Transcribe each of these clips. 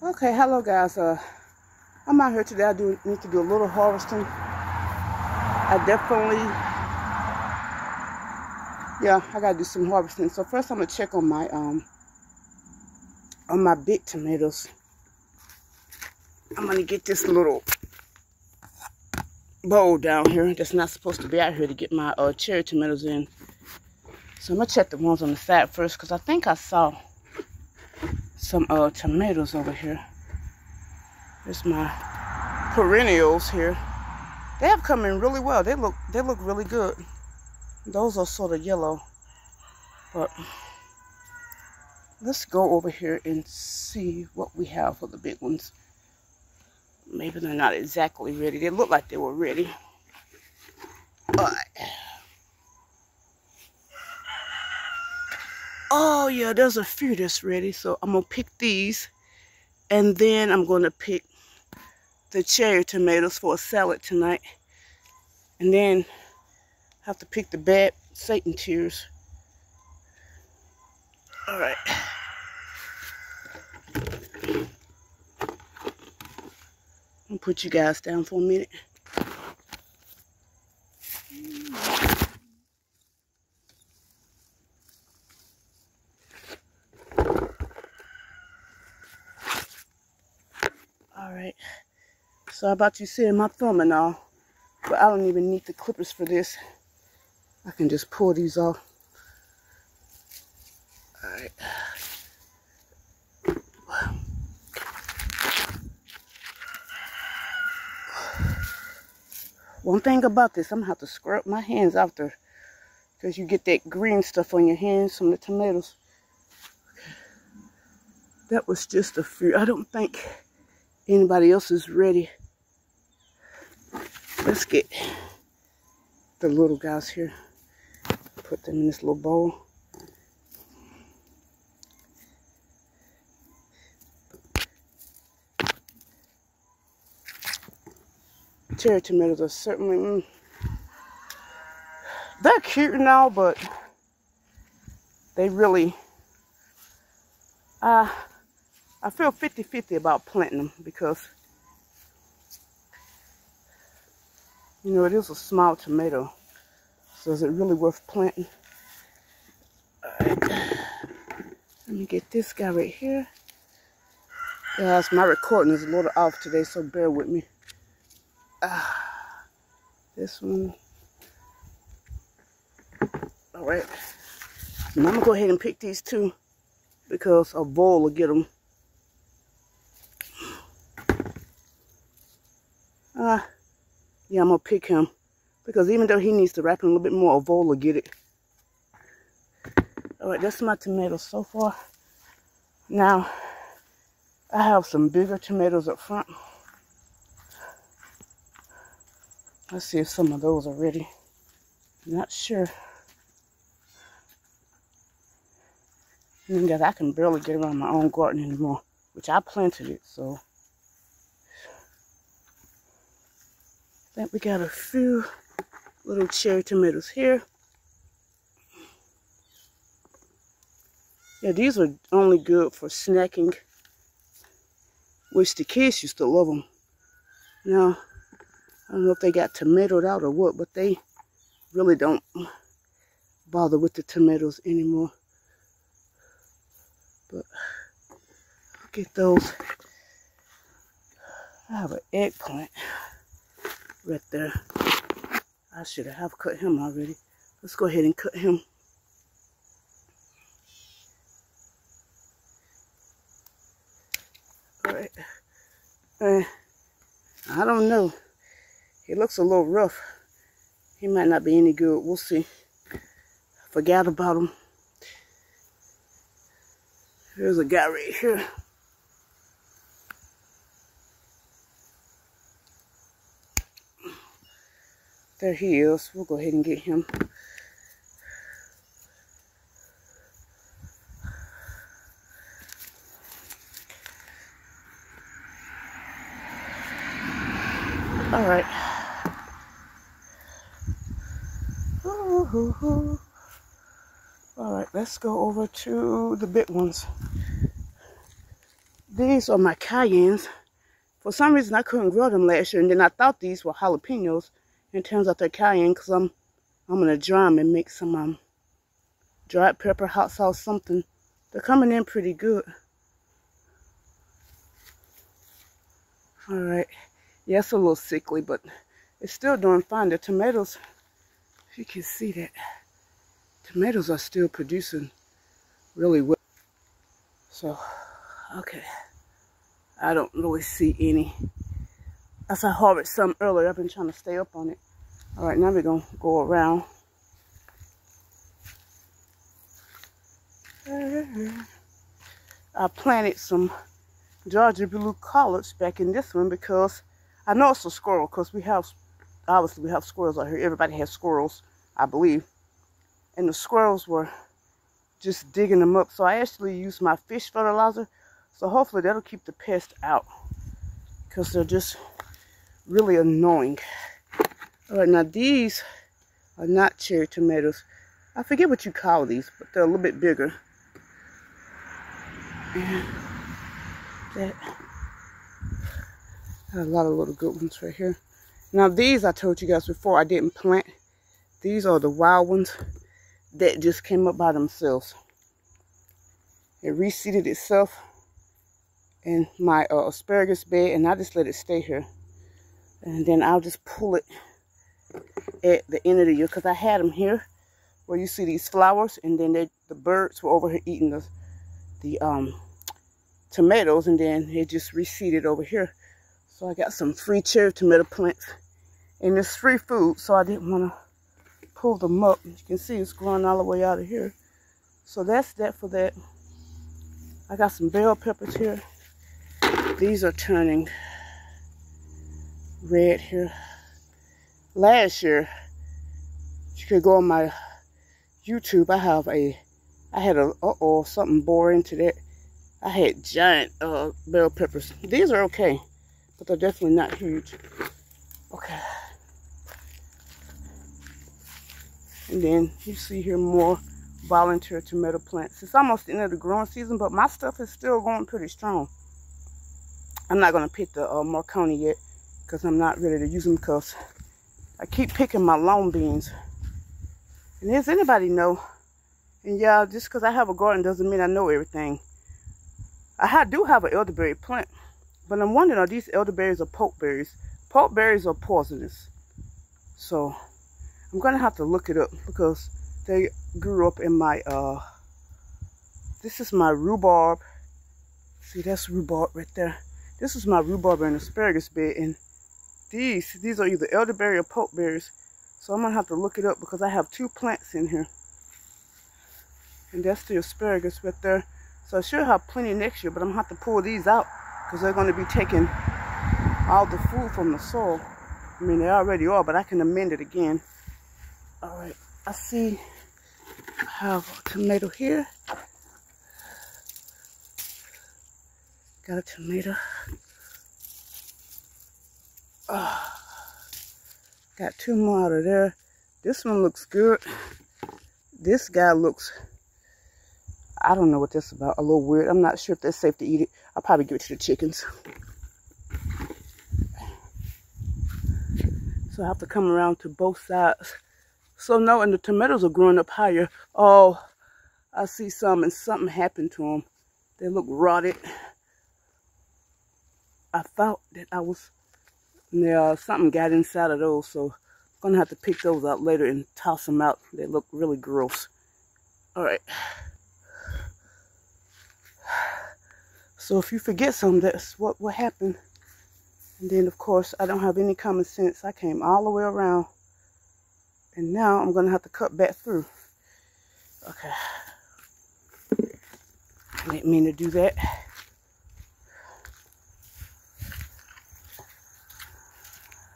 Okay, hello guys. I'm out here today. I need to do a little harvesting. I gotta do some harvesting. So first I'm gonna check on my big tomatoes. I'm gonna get this little bowl down here that's not supposed to be out here to get my cherry tomatoes in. So I'm gonna check the ones on the side first because I think I saw some tomatoes over here. There's my perennials here. They have come in really well. They look really good. Those are sort of yellow. But let's go over here and see what we have for the big ones. Maybe they're not exactly ready. They look like they were ready. Alright. Oh yeah, there's a few that's ready. So I'm gonna pick these, and then I'm gonna pick the cherry tomatoes for a salad tonight, and then have to pick the bad Satan tears. All right. I'll put you guys down for a minute. All right. So how about you seeing my thumb and all? But I don't even need the clippers for this. I can just pull these off. All right. One thing about this, I'm gonna have to scrub my hands after, because you get that green stuff on your hands from the tomatoes. That was just a few. I don't think anybody else is ready. Let's get the little guys here. Put them in this little bowl. Cherry tomatoes are certainly, they're cute now, but they really, I feel 50-50 about planting them because, you know, it is a small tomato. So is it really worth planting? Alright. Let me get this guy right here. Guys, my recording is a little off today, so bear with me. This one. Alright. Now I'm going to go ahead and pick these two because a vole will get them. Yeah, I'm going to pick him because even though he needs to wrap in a little bit more, a vole will get it. Alright, that's my tomatoes so far. Now, I have some bigger tomatoes up front. Let's see if some of those are ready. Not sure. And then guys, I can barely get around my own garden anymore, which I planted it, so. I think we got a few little cherry tomatoes here. Yeah, these are only good for snacking, which the kids used to love them. Now, I don't know if they got tomatoed out or what, but they really don't bother with the tomatoes anymore. But I'll get those. I have an eggplant right there. I should have cut him already. Let's go ahead and cut him. All right. I don't know. He looks a little rough. He might not be any good. We'll see. Forgot about him. Here's a guy right here. There he is. We'll go ahead and get him. All right. All right, let's go over to the big ones. These are my cayennes. For some reason, I couldn't grow them last year, and then I thought these were jalapenos, and it turns out they're cayenne because I'm gonna dry them and make some dried pepper, hot sauce, something. They're coming in pretty good. All right, yeah, it's a little sickly, but it's still doing fine. The tomatoes, if you can see that, tomatoes are still producing really well. So, okay, I don't really see any. As I harvested some earlier, I've been trying to stay up on it. All right, now we're gonna go around. I planted some Georgia blue collards back in this one because I know it's a squirrel, because obviously we have squirrels out here. Everybody has squirrels, I believe. And the squirrels were just digging them up. So I actually used my fish fertilizer. So hopefully that'll keep the pest out, because they're just really annoying. All right, now these are not cherry tomatoes. I forget what you call these, but they're a little bit bigger. And that, got a lot of little good ones right here. Now these, I told you guys before, I didn't plant. These are the wild ones that just came up by themselves. It reseeded itself in my asparagus bed, and I just let it stay here. And then I'll just pull it at the end of the year, because I had them here where you see these flowers, and then the birds were over here eating the tomatoes, and then it just reseeded over here. So I got some free cherry tomato plants, and it's free food, so I didn't want to pull them up. You can see it's growing all the way out of here. So that's that for that. I got some bell peppers here. These are turning red here. Last year, you could go on my YouTube. I had something bore into that. I had giant bell peppers. These are okay, but they're definitely not huge. Okay. And then you see here more volunteer tomato plants. It's almost the end of the growing season, but my stuff is still going pretty strong. I'm not going to pick the Marconi yet, because I'm not ready to use them, because I keep picking my long beans. And does anybody know? And yeah, just because I have a garden doesn't mean I know everything. I do have an elderberry plant, but I'm wondering, are these elderberries or pokeberries? Pokeberries are poisonous. So I'm going to have to look it up, because they grew up in my, this is my rhubarb. See, that's rhubarb right there. This is my rhubarb and asparagus bed, and these are either elderberry or pokeberries. So I'm going to have to look it up, because I have 2 plants in here. And that's the asparagus right there. So I should have plenty next year, but I'm going to have to pull these out, because they're going to be taking all the food from the soil. I mean, they already are, but I can amend it again. All right, I see I have a tomato here. Got a tomato. Got 2 more out of there. This one looks good. This guy looks, I don't know what this is about, a little weird. I'm not sure if that's safe to eat it. I'll probably give it to the chickens. So I have to come around to both sides. So no, and the tomatoes are growing up higher. Oh, I see some, and something happened to them. They look rotted. I thought that something got inside of those, so I'm gonna have to pick those out later and toss them out. They look really gross. All right. So if you forget something, that's what happened. And then, of course, I don't have any common sense. I came all the way around, and now I'm gonna have to cut back through. Okay. I didn't mean to do that.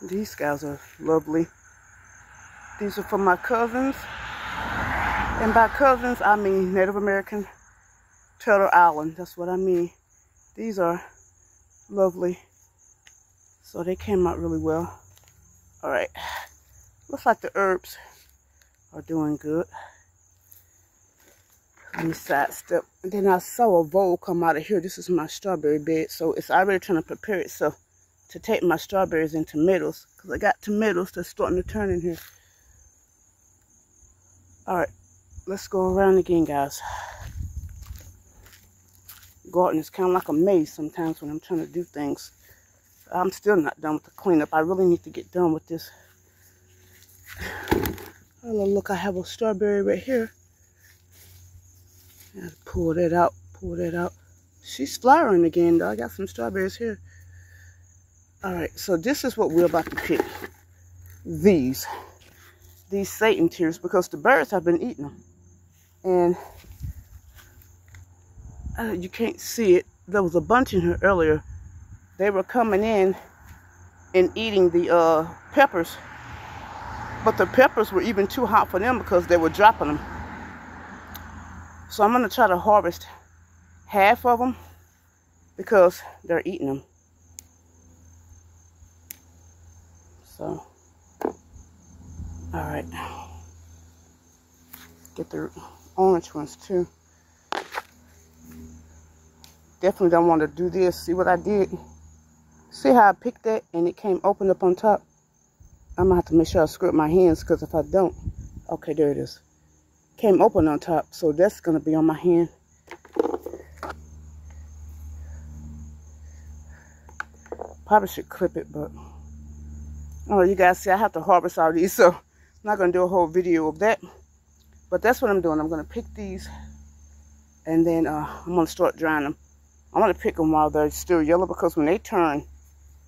These guys are lovely. These are from my cousins. And by cousins, I mean Native American Turtle Island. That's what I mean. These are lovely. So they came out really well. All right. Looks like the herbs are doing good. Let me sidestep. And then I saw a vole come out of here. This is my strawberry bed. So it's already trying to prepare itself to take my strawberries and tomatoes. Because I got tomatoes that's starting to turn in here. Alright, let's go around again, guys. Garden is kind of like a maze sometimes when I'm trying to do things. I'm still not done with the cleanup. I really need to get done with this. Oh, look, I have a strawberry right here. I gotta pull that out, pull that out. She's flowering again, though. I got some strawberries here. Alright, so this is what we're about to pick. These Satan tears, because the birds have been eating them. And you can't see it. There was a bunch in here earlier. They were coming in and eating the peppers. But the peppers were even too hot for them because they were dropping them. So I'm going to try to harvest half of them because they're eating them. So, alright. Get the orange ones too. Definitely don't want to do this. See what I did? See how I picked that and it came open up on top? I'm going to have to make sure I scrub my hands because if I don't... Okay, there it is. Came open on top, so that's going to be on my hand. Probably should clip it, but... Oh, you guys see, I have to harvest all these, so I'm not going to do a whole video of that. But that's what I'm doing. I'm going to pick these, and then I'm going to start drying them. I'm going to pick them while they're still yellow, because when they turn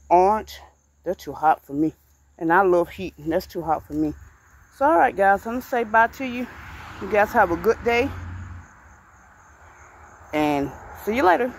orange, they're too hot for me. And I love heat, and that's too hot for me. So, all right, guys, I'm going to say bye to you. You guys have a good day, and see you later.